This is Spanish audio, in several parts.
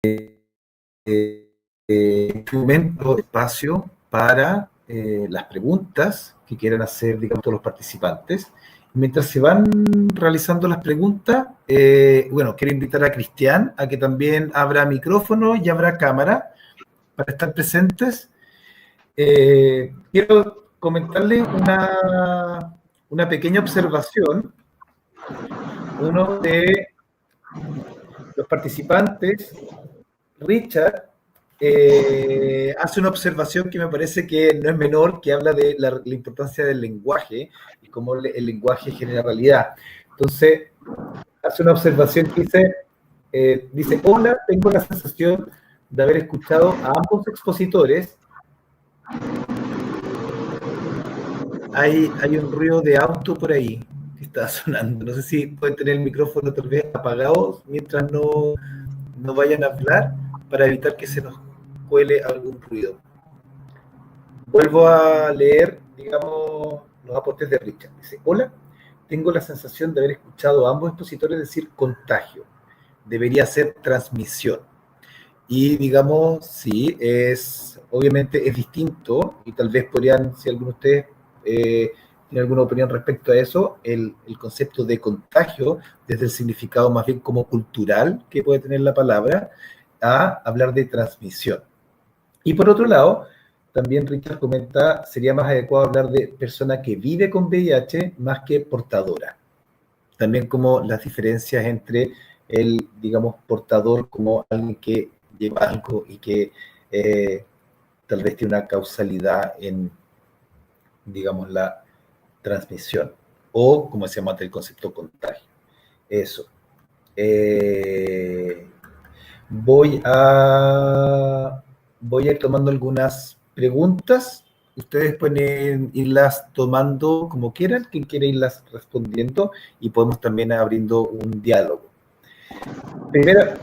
este momento espacio para las preguntas que quieran hacer, digamos, todos los participantes. Mientras se van realizando las preguntas, bueno, quiero invitar a Cristian a que también abra micrófono y abra cámara para estar presentes. Quiero comentarles una pequeña observación. Uno de los participantes, Richard, hace una observación que me parece que no es menor, que habla de la importancia del lenguaje y cómo el lenguaje genera realidad. Entonces, hace una observación que dice, hola, tengo la sensación de haber escuchado a ambos expositores. Hay un ruido de auto por ahí que está sonando. No sé si pueden tener el micrófono tal vez apagado mientras no vayan a hablar para evitar que se nos cuele algún ruido. Vuelvo a leer, digamos, los aportes de Richard. Dice, hola, tengo la sensación de haber escuchado a ambos expositores decir contagio. Debería ser transmisión. Y digamos, sí, obviamente es distinto, y tal vez podrían, si alguno de ustedes tiene alguna opinión respecto a eso, el concepto de contagio, desde el significado más bien como cultural que puede tener la palabra, a hablar de transmisión. Y por otro lado, también Richard comenta, sería más adecuado hablar de persona que vive con VIH más que portadora. También como las diferencias entre el, digamos, portador como alguien que lleva algo y que tal vez tiene una causalidad en, digamos, la transmisión. O, como se llama el concepto contagio. Eso. Voy a ir tomando algunas preguntas. Ustedes pueden irlas tomando como quieran, quien quiera irlas respondiendo, y podemos también abriendo un diálogo.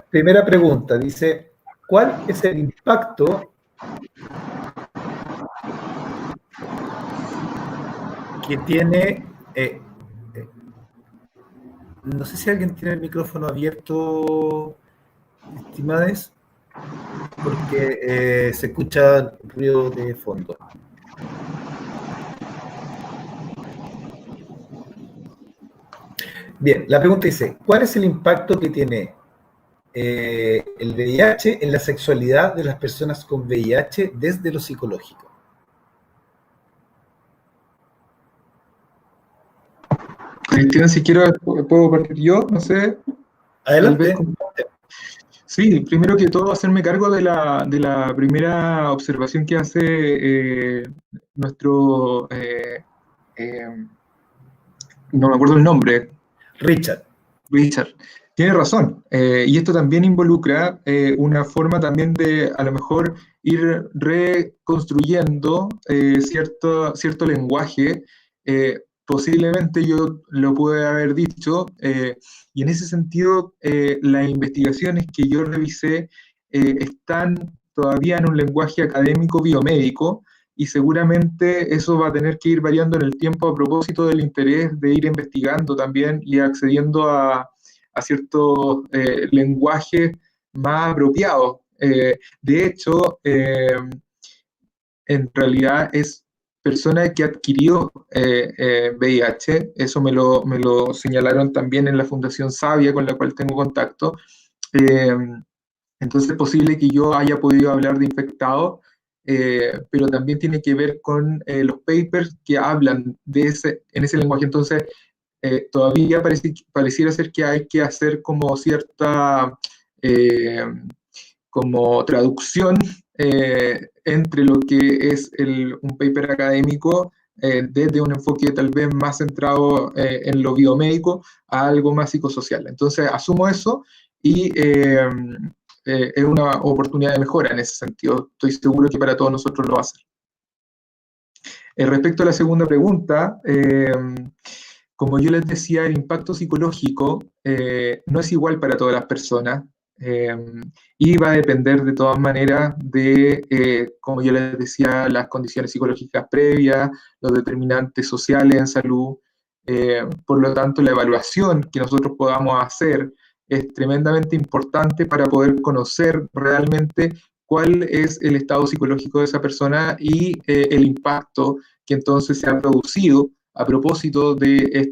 Primera pregunta, dice, ¿cuál es el impacto que tiene... no sé si alguien tiene el micrófono abierto, estimades, porque se escucha ruido de fondo. Bien, la pregunta dice, ¿cuál es el impacto que tiene el VIH en la sexualidad de las personas con VIH desde lo psicológico? Cristian, si quiero, puedo partir yo, no sé. Adelante. Sí, primero que todo, hacerme cargo de la primera observación que hace nuestro... no me acuerdo el nombre. Richard. Tiene razón. Y esto también involucra una forma también de, a lo mejor, ir reconstruyendo cierto lenguaje. Posiblemente yo lo pude haber dicho, y en ese sentido las investigaciones que yo revisé están todavía en un lenguaje académico biomédico, y seguramente eso va a tener que ir variando en el tiempo a propósito del interés de ir investigando también y accediendo a ciertos lenguajes más apropiados. De hecho, en realidad es persona que adquirió VIH, eso me lo señalaron también en la Fundación Sabia, con la cual tengo contacto. Entonces es posible que yo haya podido hablar de infectado, pero también tiene que ver con los papers que hablan en ese lenguaje. Entonces, todavía pareciera ser que hay que hacer como cierta como traducción entre lo que es un paper académico desde un enfoque tal vez más centrado en lo biomédico a algo más psicosocial. Entonces, asumo eso y es una oportunidad de mejora en ese sentido. Estoy seguro que para todos nosotros lo va a ser. Respecto a la segunda pregunta, como yo les decía, el impacto psicológico no es igual para todas las personas y va a depender de todas maneras de, como yo les decía, las condiciones psicológicas previas, los determinantes sociales en salud. Por lo tanto, la evaluación que nosotros podamos hacer es tremendamente importante para poder conocer realmente cuál es el estado psicológico de esa persona y el impacto que entonces se ha producido a propósito de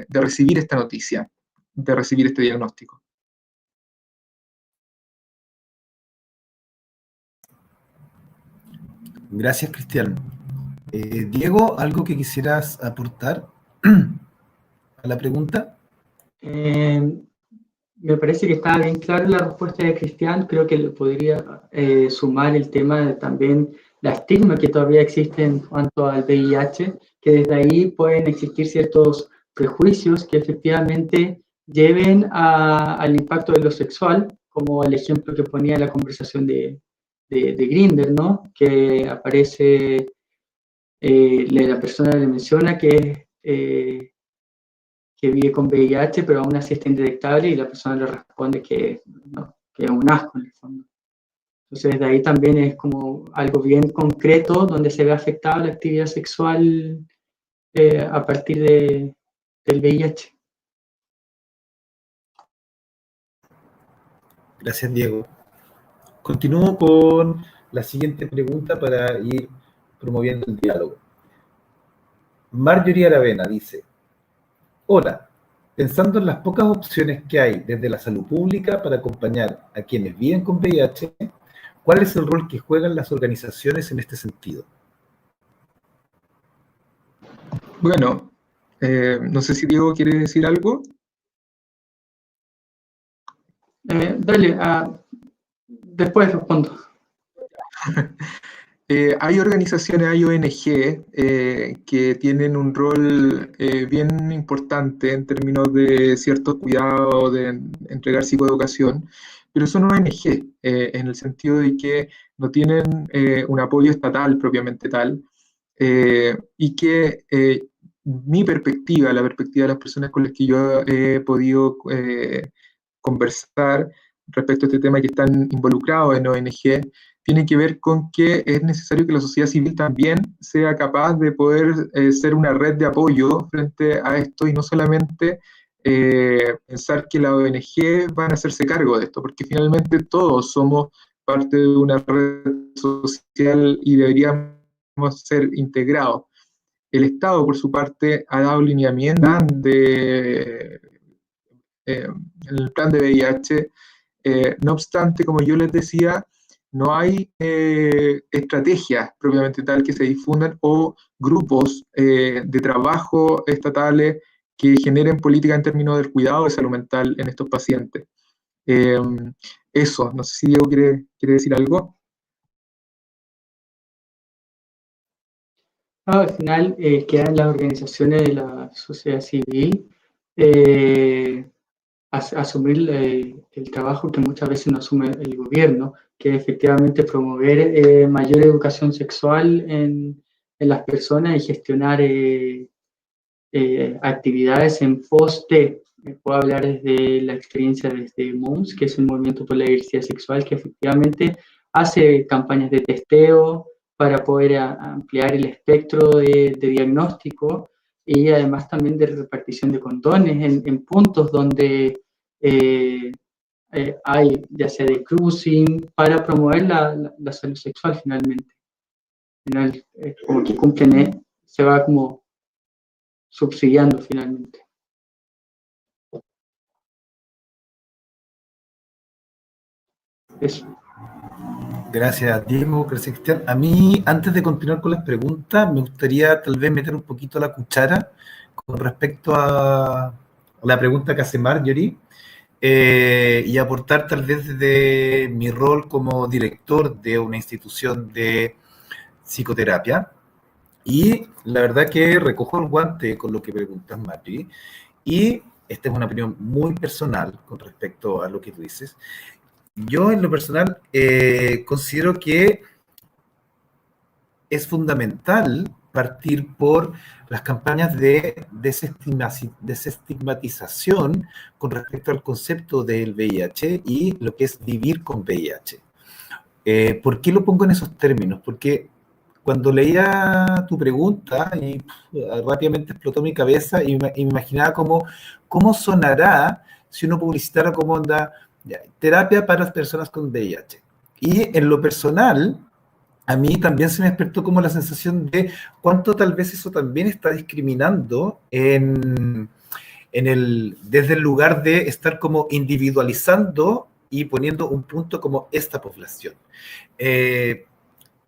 recibir esta noticia, de recibir este diagnóstico. Gracias, Cristian. Diego, ¿algo que quisieras aportar a la pregunta? Me parece que estaba bien clara la respuesta de Cristian. Creo que le podría sumar el tema de también la estigma que todavía existe en cuanto al VIH, que desde ahí pueden existir ciertos prejuicios que efectivamente lleven al impacto de lo sexual, como el ejemplo que ponía en la conversación de Grindr, ¿no? Que aparece, la persona le menciona que vive con VIH, pero aún así está indetectable y la persona le responde que, no, que es un asco en el fondo. Entonces, de ahí también es como algo bien concreto donde se ve afectada la actividad sexual a partir del VIH. Gracias, Diego. Continúo con la siguiente pregunta para ir promoviendo el diálogo. Marjorie Aravena dice: hola, pensando en las pocas opciones que hay desde la salud pública para acompañar a quienes viven con VIH, ¿cuál es el rol que juegan las organizaciones en este sentido? Bueno, no sé si Diego quiere decir algo. Dale, después respondo. Hay organizaciones, hay ONG que tienen un rol bien importante en términos de cierto cuidado, de entregar psicoeducación, pero son ONG en el sentido de que no tienen un apoyo estatal propiamente tal, y que mi perspectiva, la perspectiva de las personas con las que yo he podido conversar respecto a este tema, que están involucrados en ONG, tiene que ver con que es necesario que la sociedad civil también sea capaz de poder ser una red de apoyo frente a esto y no solamente pensar que las ONG van a hacerse cargo de esto, porque finalmente todos somos parte de una red social y deberíamos ser integrados. El Estado, por su parte, ha dado lineamientos en el plan de VIH. No obstante, como yo les decía, no hay estrategias propiamente tal que se difundan o grupos de trabajo estatales que generen política en términos del cuidado de salud mental en estos pacientes. Eso, no sé si Diego quiere decir algo. Al final quedan las organizaciones de la sociedad civil asumir el trabajo que muchas veces no asume el gobierno, que es efectivamente promover mayor educación sexual en las personas y gestionar actividades en post-T. Puedo hablar desde la experiencia desde MOMS, que es un movimiento por la diversidad sexual, que efectivamente hace campañas de testeo para poder ampliar el espectro de diagnóstico y además también de repartición de condones en puntos donde hay, ya sea de cruising, para promover la salud sexual finalmente. Al final, como que cumplen, se va como subsidiando finalmente. Eso. Gracias, Diego. Gracias, Cristian. A mí, antes de continuar con las preguntas, me gustaría tal vez meter un poquito la cuchara con respecto a la pregunta que hace Marjorie y aportar tal vez desde mi rol como director de una institución de psicoterapia. Y la verdad que recojo el guante con lo que preguntas, Marjorie. Y esta es una opinión muy personal con respecto a lo que tú dices. Yo, en lo personal, considero que es fundamental partir por las campañas de desestigmatización con respecto al concepto del VIH y lo que es vivir con VIH. ¿Por qué lo pongo en esos términos? Porque cuando leía tu pregunta y rápidamente explotó mi cabeza y me imaginaba cómo sonará si uno publicitara como onda ya, terapia para las personas con VIH. Y en lo personal, a mí también se me despertó como la sensación de cuánto tal vez eso también está discriminando desde el lugar de estar como individualizando y poniendo un punto como esta población.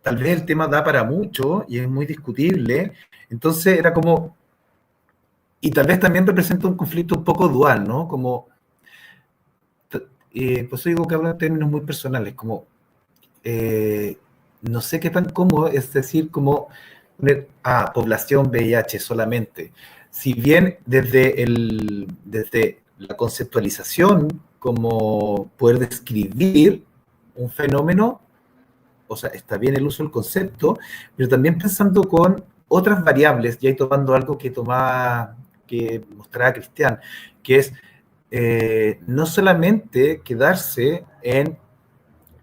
Tal vez el tema da para mucho y es muy discutible, entonces era como, y tal vez también representa un conflicto un poco dual, ¿no? Como, pues digo que hablo en términos muy personales, como, no sé qué tan cómodo es decir, como, población VIH solamente. Si bien desde la conceptualización, como poder describir un fenómeno, o sea, está bien el uso del concepto, pero también pensando con otras variables, y ahí tomando algo que mostraba Cristian, que es no solamente quedarse en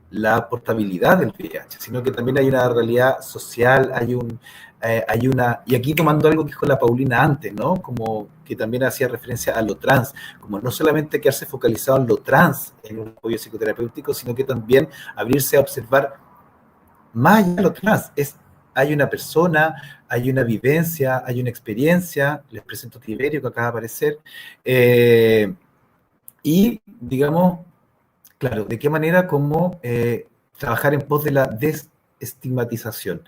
la portabilidad del VIH, sino que también hay una realidad social, y aquí tomando algo que dijo la Paulina antes, ¿no? Como que también hacía referencia a lo trans, como no solamente quedarse focalizado en lo trans, en un apoyo psicoterapéutico, sino que también abrirse a observar más allá de lo trans, hay una persona, hay una vivencia, hay una experiencia, les presento a Tiberio que acaba de aparecer, y digamos, claro, de qué manera cómo trabajar en pos de la desestigmatización.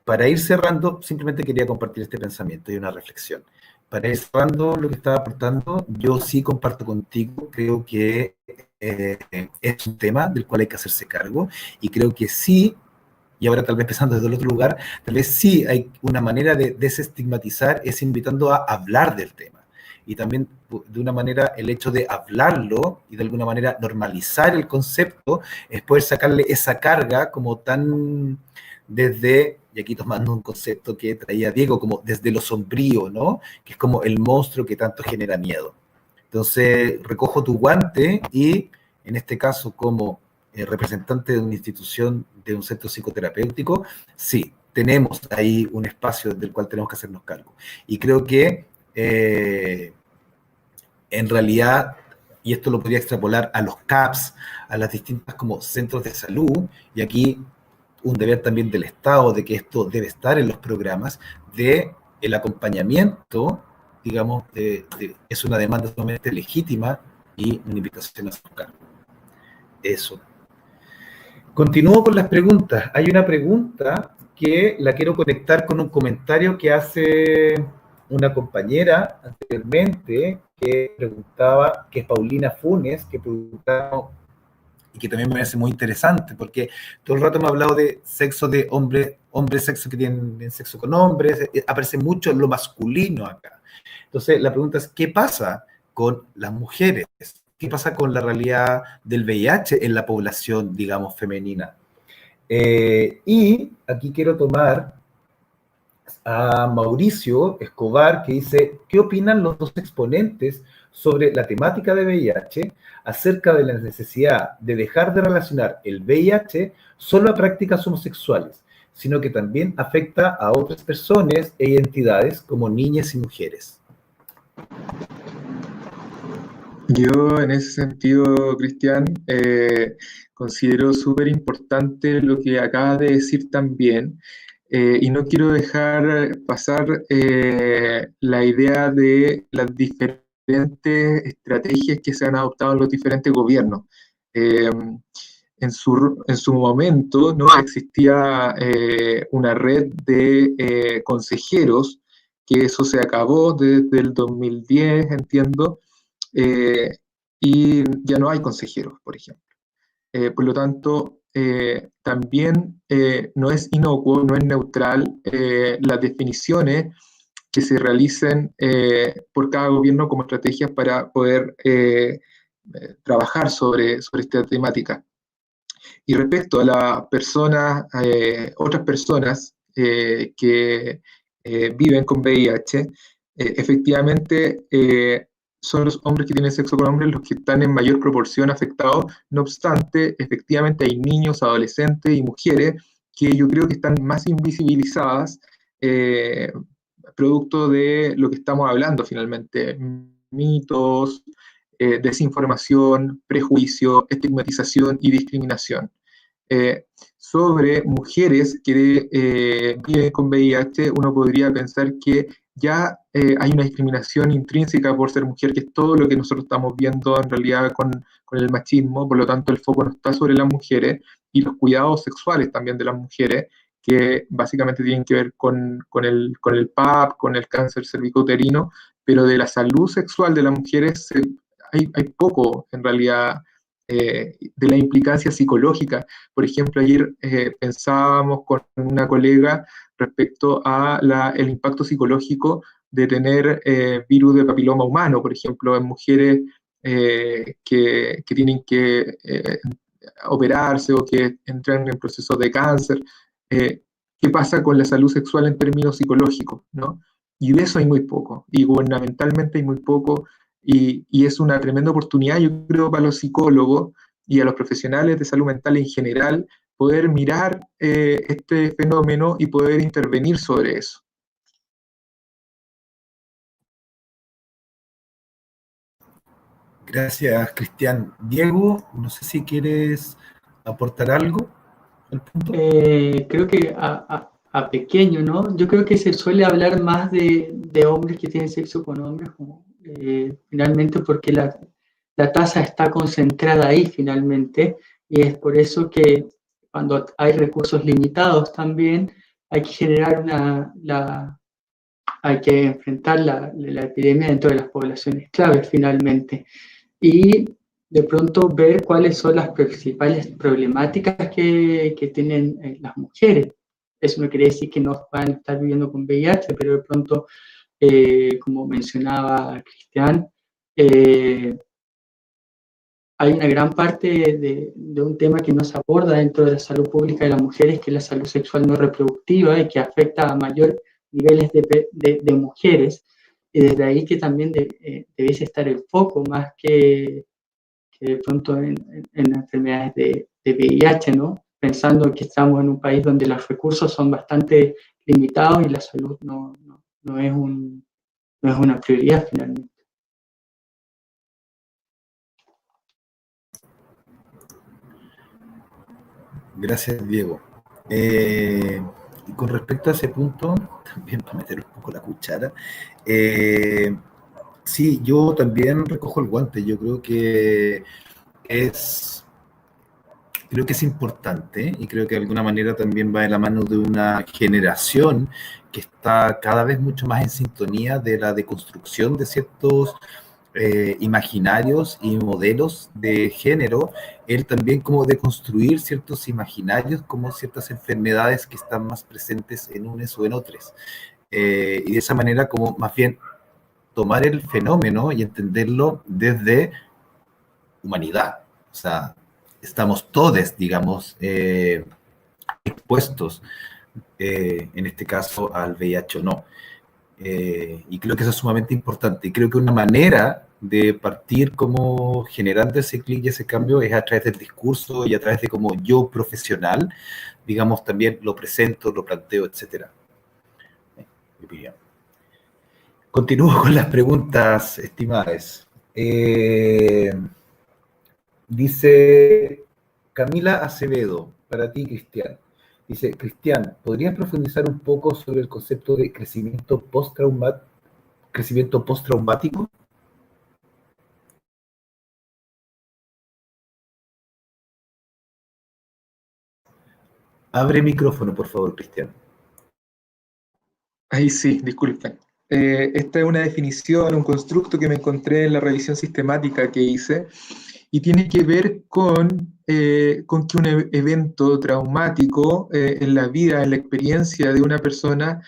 Para ir cerrando, simplemente quería compartir este pensamiento y una reflexión. Para ir cerrando lo que estaba aportando, yo sí comparto contigo, creo que es un tema del cual hay que hacerse cargo y creo que sí, y ahora tal vez empezando desde el otro lugar, tal vez sí hay una manera de desestigmatizar, es invitando a hablar del tema. Y también de una manera el hecho de hablarlo y de alguna manera normalizar el concepto es poder sacarle esa carga como tan desde, y aquí tomando un concepto que traía Diego, como desde lo sombrío, ¿no? Que es como el monstruo que tanto genera miedo. Entonces, recojo tu guante y, en este caso, como representante de una institución, de un centro psicoterapéutico, sí, tenemos ahí un espacio del cual tenemos que hacernos cargo. Y creo que, en realidad, y esto lo podría extrapolar a los CAPS, a las distintas como centros de salud, y aquí un deber también del Estado de que esto debe estar en los programas, de el acompañamiento, digamos, es una demanda sumamente legítima y una invitación a hacer cargo. Eso. Continúo con las preguntas. Hay una pregunta que la quiero conectar con un comentario que hace una compañera anteriormente que preguntaba, que es Paulina Funes, que preguntaba, y que también me parece muy interesante, porque todo el rato me ha hablado de sexo de hombres sexo que tienen sexo con hombres, aparece mucho lo masculino acá. Entonces, la pregunta es, ¿qué pasa con las mujeres? ¿Qué pasa con la realidad del VIH en la población, digamos, femenina? Y aquí quiero tomar a Mauricio Escobar, que dice, ¿qué opinan los dos exponentes sobre la temática de VIH acerca de la necesidad de dejar de relacionar el VIH solo a prácticas homosexuales, sino que también afecta a otras personas e identidades como niñas y mujeres? Yo en ese sentido, Cristian, considero súper importante lo que acabas de decir también, y no quiero dejar pasar la idea de las diferentes estrategias que se han adoptado en los diferentes gobiernos. En su momento no existía una red de consejeros, que eso se acabó desde el 2010, entiendo, eh, y ya no hay consejeros, por ejemplo. Por lo tanto, también no es inocuo, no es neutral las definiciones que se realicen por cada gobierno como estrategias para poder trabajar sobre esta temática. Y respecto a las personas, otras personas que viven con VIH, efectivamente son los hombres que tienen sexo con hombres los que están en mayor proporción afectados. No obstante, efectivamente hay niños, adolescentes y mujeres que yo creo que están más invisibilizadas, producto de lo que estamos hablando finalmente, mitos, desinformación, prejuicio, estigmatización y discriminación. Sobre mujeres que viven con VIH, uno podría pensar que ya hay una discriminación intrínseca por ser mujer, que es todo lo que nosotros estamos viendo en realidad con el machismo, por lo tanto el foco no está sobre las mujeres, y los cuidados sexuales también de las mujeres, que básicamente tienen que ver con el PAP, con el cáncer cervicouterino, pero de la salud sexual de las mujeres hay poco en realidad, de la implicancia psicológica. Por ejemplo, ayer pensábamos con una colega respecto a el impacto psicológico de tener virus de papiloma humano, por ejemplo, en mujeres que tienen que operarse o que entran en procesos de cáncer. ¿Qué pasa con la salud sexual en términos psicológicos, ¿no? Y de eso hay muy poco, y gubernamentalmente hay muy poco, y es una tremenda oportunidad, yo creo, para los psicólogos y a los profesionales de salud mental en general, poder mirar este fenómeno y poder intervenir sobre eso. Gracias, Cristian. Diego, no sé si quieres aportar algo al punto. Creo que a pequeño, ¿no? Yo creo que se suele hablar más de hombres que tienen sexo con hombres, finalmente porque la tasa está concentrada ahí finalmente, y es por eso que cuando hay recursos limitados también hay que generar hay que enfrentar la epidemia dentro de las poblaciones claves finalmente. Y de pronto ver cuáles son las principales problemáticas que tienen las mujeres. Eso no quiere decir que no van a estar viviendo con VIH, pero de pronto, como mencionaba Cristian, hay una gran parte de un tema que no se aborda dentro de la salud pública de las mujeres, que es la salud sexual no reproductiva y que afecta a mayor niveles de mujeres. Y desde ahí que también debiese estar el foco más que de pronto en enfermedades de VIH, ¿no? Pensando que estamos en un país donde los recursos son bastante limitados y la salud no es no es una prioridad finalmente. Gracias, Diego. Y con respecto a ese punto, también para meter un poco la cuchara, sí, yo también recojo el guante. Yo es, creo que es importante y creo que de alguna manera también va de la mano de una generación que está cada vez mucho más en sintonía de la deconstrucción de ciertos imaginarios y modelos de género, él también como de construir ciertos imaginarios como ciertas enfermedades que están más presentes en unos o en otros. Y de esa manera como más bien tomar el fenómeno y entenderlo desde humanidad. O sea, estamos todos, digamos, expuestos, en este caso, al VIH o no. Y creo que eso es sumamente importante. Y creo que una manera de partir como generando ese clic y ese cambio es a través del discurso y a través de como yo profesional, digamos, también lo presento, lo planteo, etcétera. Mi opinión. Continúo con las preguntas, estimadas. Dice Camila Acevedo, para ti, Cristian. Dice, Cristian, ¿podrías profundizar un poco sobre el concepto de crecimiento postraumático? Abre micrófono, por favor, Cristian. Ahí sí, disculpen. Esta es una definición, un constructo que me encontré en la revisión sistemática que hice, y tiene que ver con que un evento traumático en la vida, en la experiencia de una persona,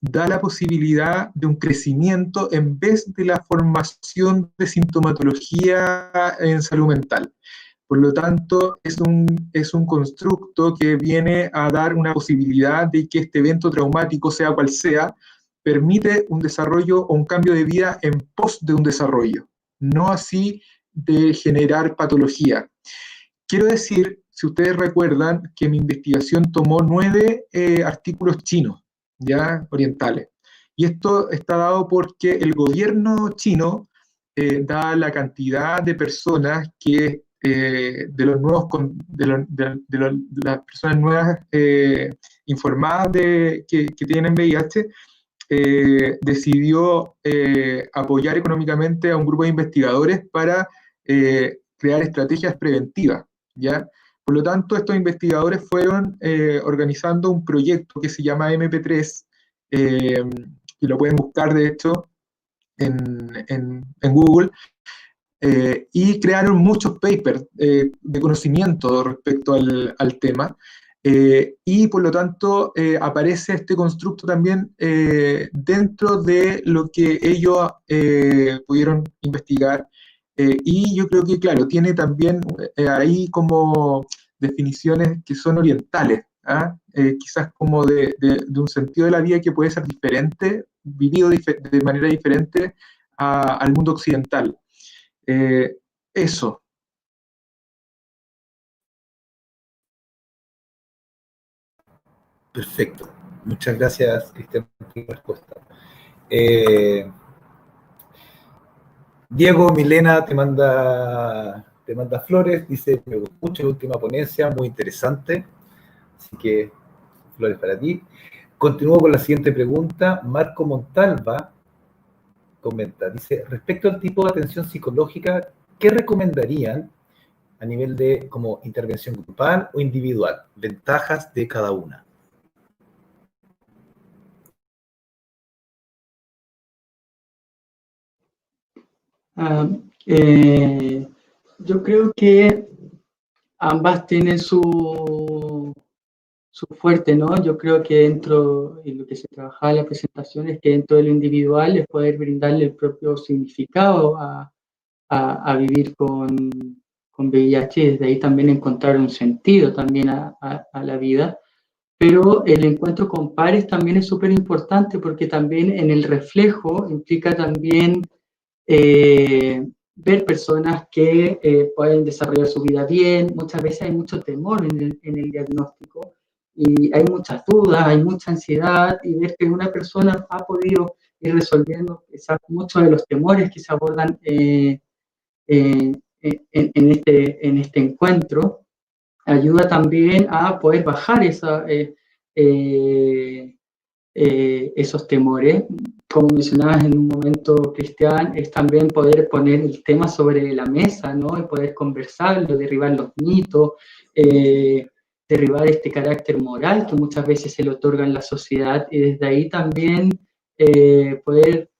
da la posibilidad de un crecimiento en vez de la formación de sintomatología en salud mental. Por lo tanto, es un constructo que viene a dar una posibilidad de que este evento traumático, sea cual sea, permite un desarrollo o un cambio de vida en pos de un desarrollo, no así de generar patología. Quiero decir si ustedes recuerdan, que mi investigación tomó 9 artículos chinos, ya orientales. Y esto está dado porque el gobierno chino da la cantidad de personas que, de los nuevos, de las personas nuevas informadas que tienen VIH, decidió apoyar económicamente a un grupo de investigadores para crear estrategias preventivas, ¿ya? Por lo tanto, estos investigadores fueron organizando un proyecto que se llama MP3, y lo pueden buscar, de hecho, en Google, y crearon muchos papers de conocimiento respecto al tema, y por lo tanto aparece este constructo también dentro de lo que ellos pudieron investigar, y yo creo que, claro, tiene también ahí como definiciones que son orientales, ¿ah? Quizás como de un sentido de la vida que puede ser diferente, vivido de manera diferente al mundo occidental. Eso. Perfecto. Muchas gracias, Cristian, por tu respuesta. Eh, Diego Milena te manda flores, dice, me gustó mucho la última ponencia, muy interesante. Así que, flores para ti. Continúo con la siguiente pregunta. Marco Montalva comenta, dice, respecto al tipo de atención psicológica, ¿qué recomendarían a nivel de como intervención grupal o individual? Ventajas de cada una. Ah, eh, yo creo que ambas tienen su fuerte, ¿no? Yo creo que dentro de lo que se trabaja en la presentación es que dentro de lo individual es poder brindarle el propio significado a vivir con VIH y desde ahí también encontrar un sentido también a la vida. Pero el encuentro con pares también es súper importante porque también en el reflejo implica también ver personas que pueden desarrollar su vida bien. Muchas veces hay mucho temor en el diagnóstico y hay muchas dudas, hay mucha ansiedad, y ver que una persona ha podido ir resolviendo muchos de los temores que se abordan en este encuentro, ayuda también a poder bajar esos temores. Como mencionabas en un momento, Cristian, es también poder poner el tema sobre la mesa, ¿no? Y poder conversarlo, derribar los mitos, derribar este carácter moral que muchas veces se le otorga en la sociedad, y desde ahí también poder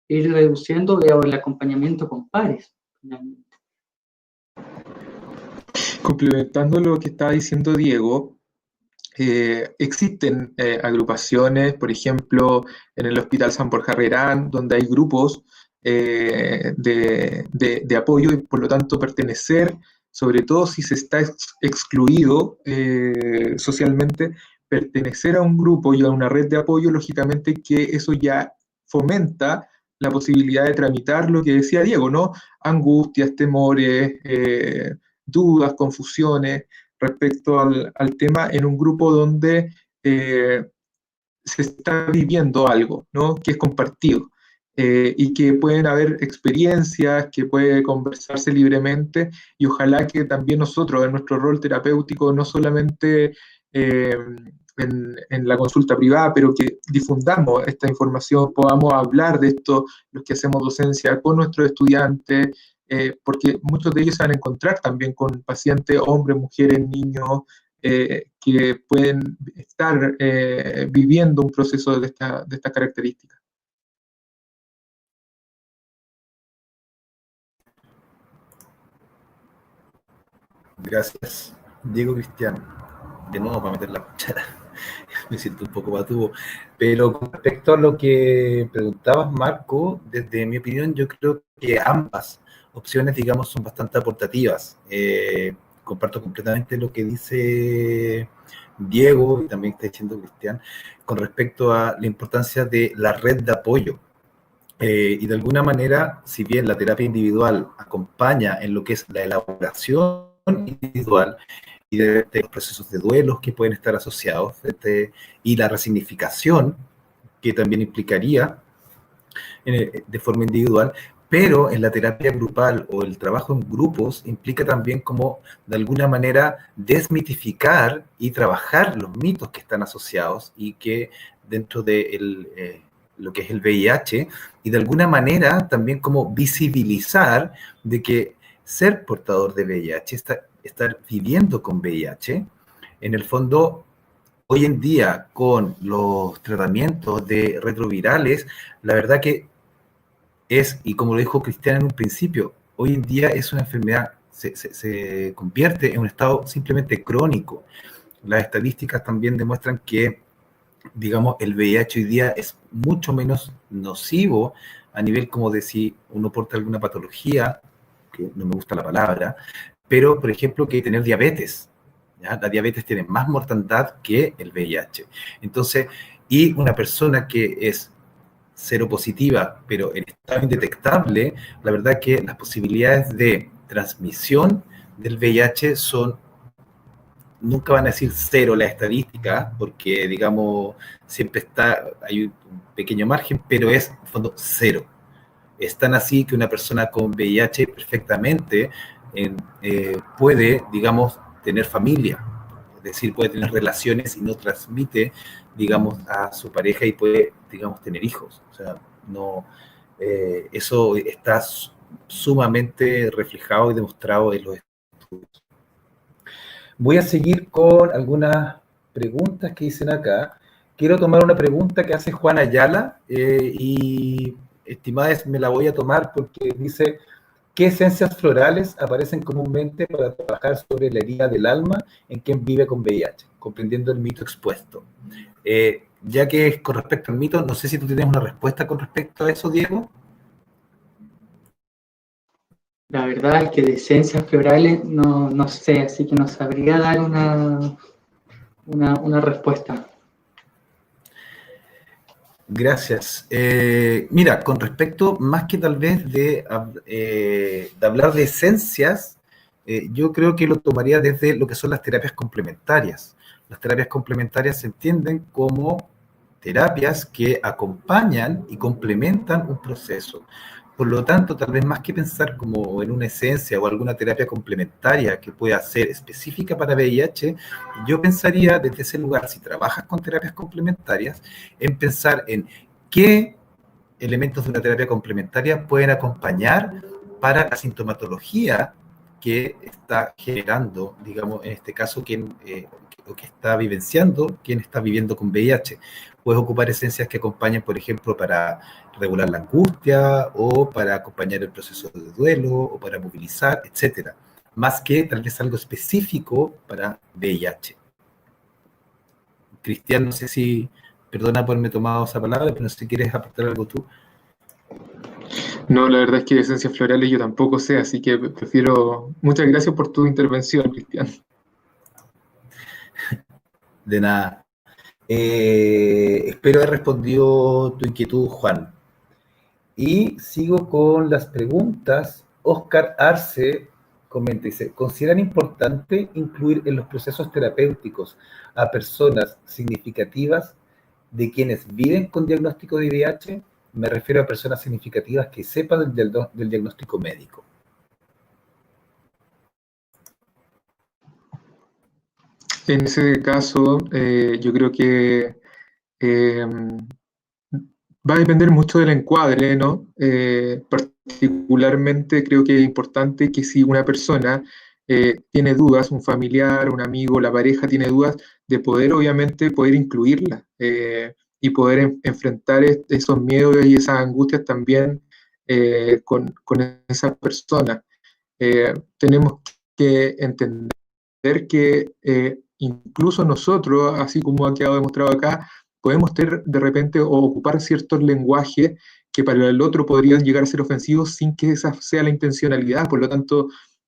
ir reduciendo el acompañamiento con pares, finalmente. Complementando lo que estaba diciendo Diego, existen agrupaciones, por ejemplo, en el Hospital San Borja Herrerán, donde hay grupos de apoyo, y por lo tanto pertenecer, sobre todo si se está excluido socialmente, pertenecer a un grupo y a una red de apoyo, lógicamente que eso ya fomenta la posibilidad de tramitar lo que decía Diego, ¿no? Angustias, temores, dudas, confusiones respecto al tema en un grupo donde se está viviendo algo, ¿no? Que es compartido, y que pueden haber experiencias, que puede conversarse libremente, y ojalá que también nosotros en nuestro rol terapéutico, no solamente en la consulta privada, pero que difundamos esta información, podamos hablar de esto, los que hacemos docencia, con nuestros estudiantes, porque muchos de ellos se van a encontrar también con pacientes, hombres, mujeres, niños, que pueden estar viviendo un proceso de esta característica. Gracias. Diego Cristian, de nuevo para meter la cuchara. Me siento un poco patudo. Pero con respecto a lo que preguntabas, Marco, desde mi opinión, yo creo que ambas opciones, digamos, son bastante aportativas. Comparto completamente lo que dice Diego y también está diciendo Cristian con respecto a la importancia de la red de apoyo. Y de alguna manera, si bien la terapia individual acompaña en lo que es la elaboración individual, evidentemente los procesos de duelos que pueden estar asociados, y la resignificación que también implicaría de forma individual, pero en la terapia grupal o el trabajo en grupos implica también como de alguna manera desmitificar y trabajar los mitos que están asociados y que dentro de lo que es el VIH, y de alguna manera también como visibilizar de que ser portador de VIH, estar viviendo con VIH, en el fondo, hoy en día con los tratamientos de retrovirales, la verdad que y como lo dijo Cristian en un principio, hoy en día es una enfermedad, se convierte en un estado simplemente crónico. Las estadísticas también demuestran que, digamos, el VIH hoy día es mucho menos nocivo a nivel como de si uno porta alguna patología, que no me gusta la palabra, pero, por ejemplo, que tener diabetes. ¿Ya? La diabetes tiene más mortandad que el VIH. Entonces, y una persona que es seropositiva, pero en estado indetectable, la verdad que las posibilidades de transmisión del VIH nunca van a decir cero la estadística, porque, digamos, siempre hay un pequeño margen, pero es, en fondo, cero. Es tan así que una persona con VIH perfectamente puede, digamos, tener familia, es decir, puede tener relaciones y no transmite, digamos, a su pareja y puede, digamos, tener hijos. O sea, no, eso está sumamente reflejado y demostrado en los estudios. Voy a seguir con algunas preguntas que dicen acá. Quiero tomar una pregunta que hace Juan Ayala y, estimadas, me la voy a tomar porque dice: ¿qué esencias florales aparecen comúnmente para trabajar sobre la herida del alma en quien vive con VIH? Comprendiendo el mito expuesto. Ya que es con respecto al mito, no sé si tú tienes una respuesta con respecto a eso, Diego. La verdad es que de esencias florales no sé, así que no sabría dar una respuesta. Gracias. Mira, con respecto, más que tal vez de hablar de esencias, yo creo que lo tomaría desde lo que son las terapias complementarias. Las terapias complementarias se entienden como terapias que acompañan y complementan un proceso. Por lo tanto, tal vez más que pensar como en una esencia o alguna terapia complementaria que pueda ser específica para VIH, yo pensaría desde ese lugar, si trabajas con terapias complementarias, en pensar en qué elementos de una terapia complementaria pueden acompañar para la sintomatología que está generando, digamos, en este caso, que está vivenciando quien está viviendo con VIH. Puedes ocupar esencias que acompañen, por ejemplo, para regular la angustia o para acompañar el proceso de duelo o para movilizar, etcétera, más que tal vez algo específico para VIH. Cristian, no sé si, perdona por haberme tomado esa palabra, pero no sé si quieres aportar algo tú. No, la verdad es que de esencias florales yo tampoco sé, así que prefiero... Muchas gracias por tu intervención, Cristian. De nada. Espero haber respondido tu inquietud, Juan. Y sigo con las preguntas. Oscar Arce comenta, dice: ¿consideran importante incluir en los procesos terapéuticos a personas significativas de quienes viven con diagnóstico de VIH? Me refiero a personas significativas que sepan del diagnóstico médico. En ese caso, yo creo que va a depender mucho del encuadre, ¿no? Particularmente creo que es importante que si una persona tiene dudas, un familiar, un amigo, la pareja tiene dudas, de poder obviamente poder incluirla y poder enfrentar esos miedos y esas angustias también con esa persona. Tenemos que entender que incluso nosotros, así como ha quedado demostrado acá, podemos tener de repente o ocupar ciertos lenguajes que para el otro podrían llegar a ser ofensivos sin que esa sea la intencionalidad. Por lo tanto,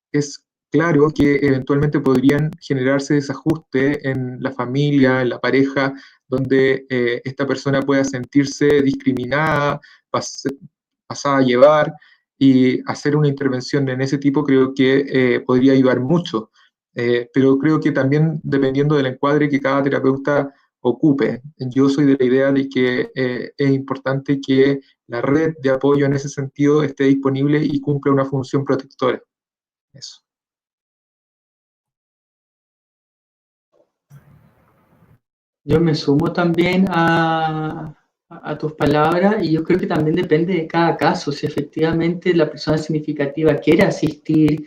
es claro que eventualmente podrían generarse desajustes en la familia, en la pareja, donde esta persona pueda sentirse discriminada, pasada a llevar, y hacer una intervención en ese tipo creo que podría ayudar mucho. pero creo que también dependiendo del encuadre que cada terapeuta ocupe. Yo soy de la idea de que es importante que la red de apoyo en ese sentido esté disponible y cumpla una función protectora. Eso. Yo me sumo también a tus palabras y yo creo que también depende de cada caso, si efectivamente la persona significativa quiere asistir,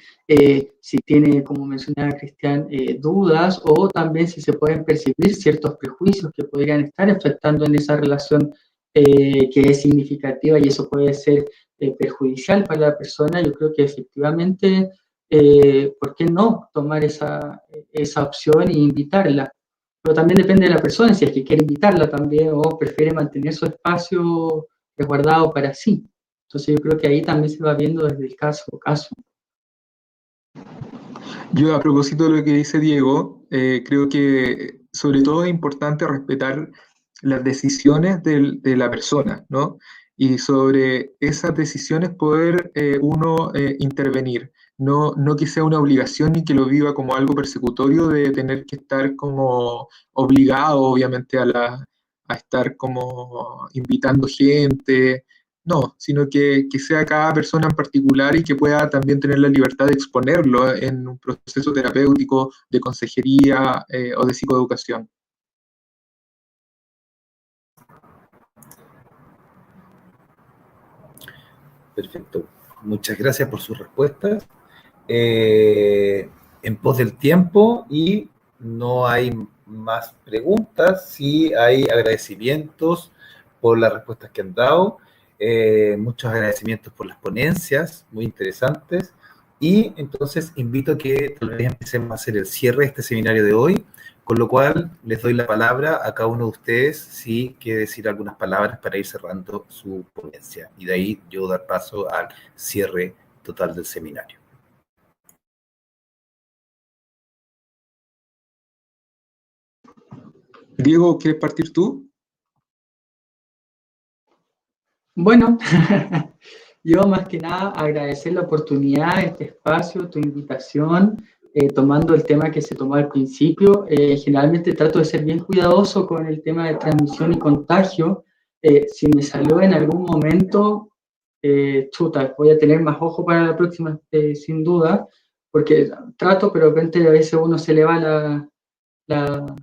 si tiene, como mencionaba Cristian, dudas o también si se pueden percibir ciertos prejuicios que podrían estar afectando en esa relación que es significativa y eso puede ser perjudicial para la persona. Yo creo que efectivamente, ¿por qué no tomar esa opción e invitarla? Pero también depende de la persona, si es que quiere invitarla también o prefiere mantener su espacio resguardado para sí. Entonces yo creo que ahí también se va viendo desde el caso a caso. Yo, a propósito de lo que dice Diego, creo que sobre todo es importante respetar las decisiones de la persona, ¿no? Y sobre esas decisiones poder uno intervenir. No que sea una obligación ni que lo viva como algo persecutorio de tener que estar como obligado, obviamente, a estar como invitando gente, no, sino que sea cada persona en particular y que pueda también tener la libertad de exponerlo en un proceso terapéutico, de consejería o de psicoeducación. Perfecto. Muchas gracias por sus respuestas. En pos del tiempo y no hay más preguntas, sí hay agradecimientos por las respuestas que han dado, muchos agradecimientos por las ponencias, muy interesantes, y entonces invito a que tal vez empecemos a hacer el cierre de este seminario de hoy, con lo cual les doy la palabra a cada uno de ustedes si quiere decir algunas palabras para ir cerrando su ponencia, y de ahí yo dar paso al cierre total del seminario. Diego, ¿quieres partir tú? Bueno, yo más que nada agradecer la oportunidad, este espacio, tu invitación, tomando el tema que se tomó al principio. Generalmente trato de ser bien cuidadoso con el tema de transmisión y contagio. Si me salió en algún momento, chuta, voy a tener más ojo para la próxima, sin duda, porque trato, pero de repente a veces uno se le va la,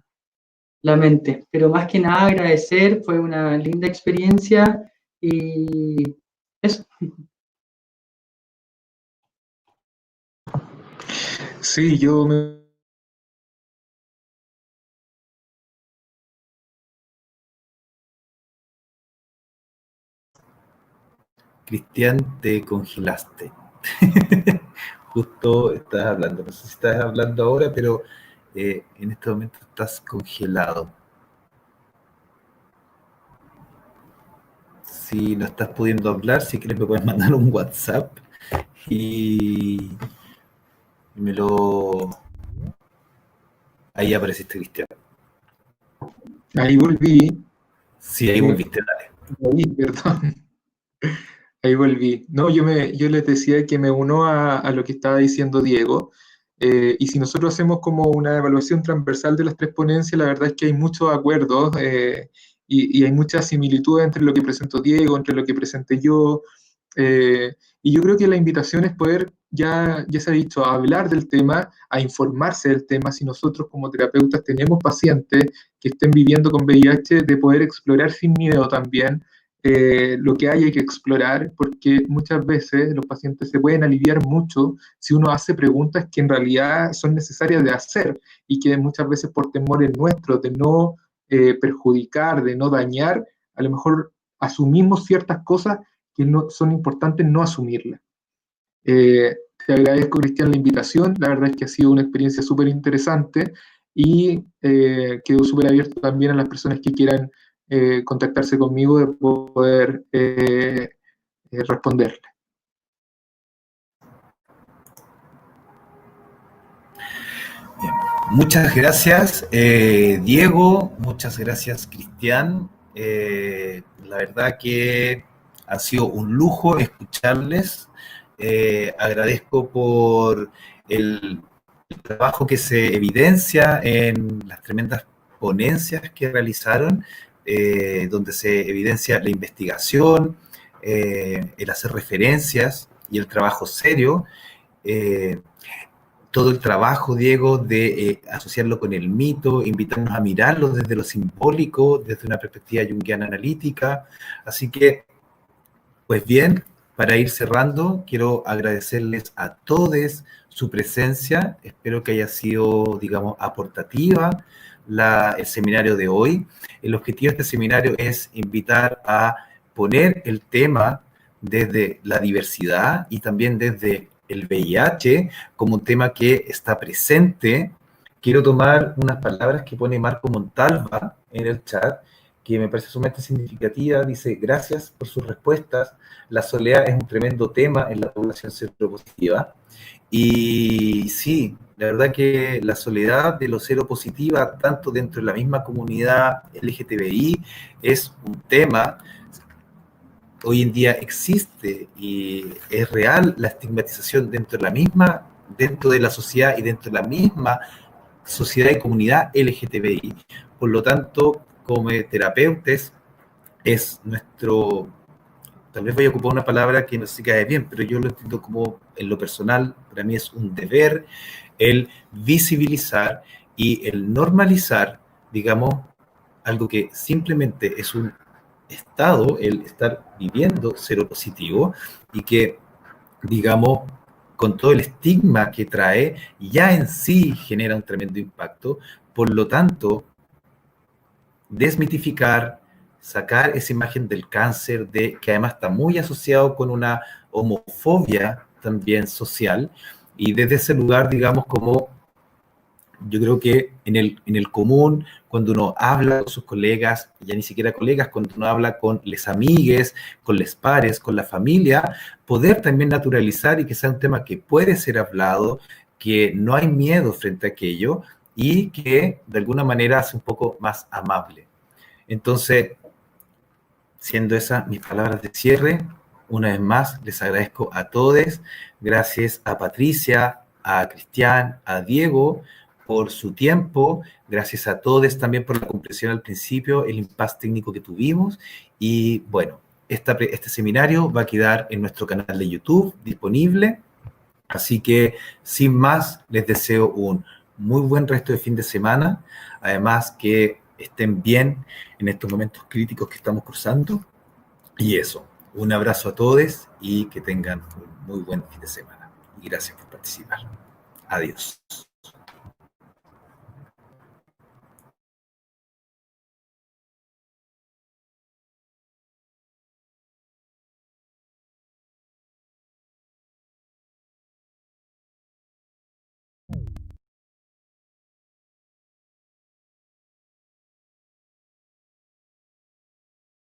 la mente. Pero más que nada agradecer, fue una linda experiencia y eso. Sí, yo me... Cristian, te congelaste. Justo estás hablando, no sé si estás hablando ahora, pero en este momento estás congelado. Si no estás pudiendo hablar, si quieres me puedes mandar un WhatsApp y me lo... Ahí apareciste, Cristian. Ahí volví, Sí, ahí volviste, dale. perdón. Ahí volví. No, yo les decía que me uno a lo que estaba diciendo Diego, y si nosotros hacemos como una evaluación transversal de las tres ponencias, la verdad es que hay muchos acuerdos y hay mucha similitud entre lo que presentó Diego, entre lo que presenté yo, y yo creo que la invitación es poder, ya se ha dicho, a hablar del tema, a informarse del tema, si nosotros como terapeutas tenemos pacientes que estén viviendo con VIH, de poder explorar sin miedo también lo que hay que explorar, porque muchas veces los pacientes se pueden aliviar mucho si uno hace preguntas que en realidad son necesarias de hacer y que muchas veces por temores nuestros de no perjudicar, de no dañar, a lo mejor asumimos ciertas cosas que no, son importantes no asumirlas. Te agradezco, Cristian, la invitación. La verdad es que ha sido una experiencia súper interesante y quedo súper abierto también a las personas que quieran contactarse conmigo de poder responderle. Muchas gracias, Diego. Muchas gracias, Cristian. La verdad que ha sido un lujo escucharles. Agradezco por el el trabajo que se evidencia en las tremendas ponencias que realizaron, donde se evidencia la investigación, el hacer referencias y el trabajo serio, todo el trabajo, Diego, de asociarlo con el mito, invitarnos a mirarlo desde lo simbólico, desde una perspectiva junguiana analítica. Así que, pues bien, para ir cerrando, quiero agradecerles a todos su presencia. Espero que haya sido, digamos, aportativa el seminario de hoy. El objetivo de este seminario es invitar a poner el tema desde la diversidad y también desde el VIH como un tema que está presente. Quiero tomar unas palabras que pone Marco Montalva en el chat, que me parece sumamente significativa. Dice: gracias por sus respuestas. La soledad es un tremendo tema en la población seropositiva. Y sí, la verdad que la soledad de los seropositiva, tanto dentro de la misma comunidad LGTBI, es un tema. Hoy en día existe y es real la estigmatización dentro de la sociedad y dentro de la misma sociedad y comunidad LGTBI. Por lo tanto, como terapeutas, es nuestro, tal vez voy a ocupar una palabra que no sé si cae bien, pero yo lo entiendo como, en lo personal, para mí es un deber el visibilizar y el normalizar, digamos, algo que simplemente es un estado, el estar viviendo seropositivo, y que, digamos, con todo el estigma que trae, ya en sí genera un tremendo impacto. Por lo tanto, desmitificar, sacar esa imagen del cáncer, que además está muy asociado con una homofobia también social, y desde ese lugar, digamos, como yo creo que en el común, cuando uno habla con sus colegas, ya ni siquiera colegas, cuando uno habla con les amigues, con les pares, con la familia, poder también naturalizar y que sea un tema que puede ser hablado, que no hay miedo frente a aquello y que de alguna manera hace un poco más amable. Entonces, siendo esas mis palabras de cierre, una vez más les agradezco a todos. Gracias a Patricia, a Cristian, a Diego por su tiempo. Gracias a todos también por la comprensión al principio, el impasse técnico que tuvimos. Y bueno, este seminario va a quedar en nuestro canal de YouTube disponible. Así que, sin más, les deseo un muy buen resto de fin de semana. Además, que estén bien en estos momentos críticos que estamos cruzando. Y eso, un abrazo a todos y que tengan un muy buen fin de semana. Y gracias por participar. Adiós.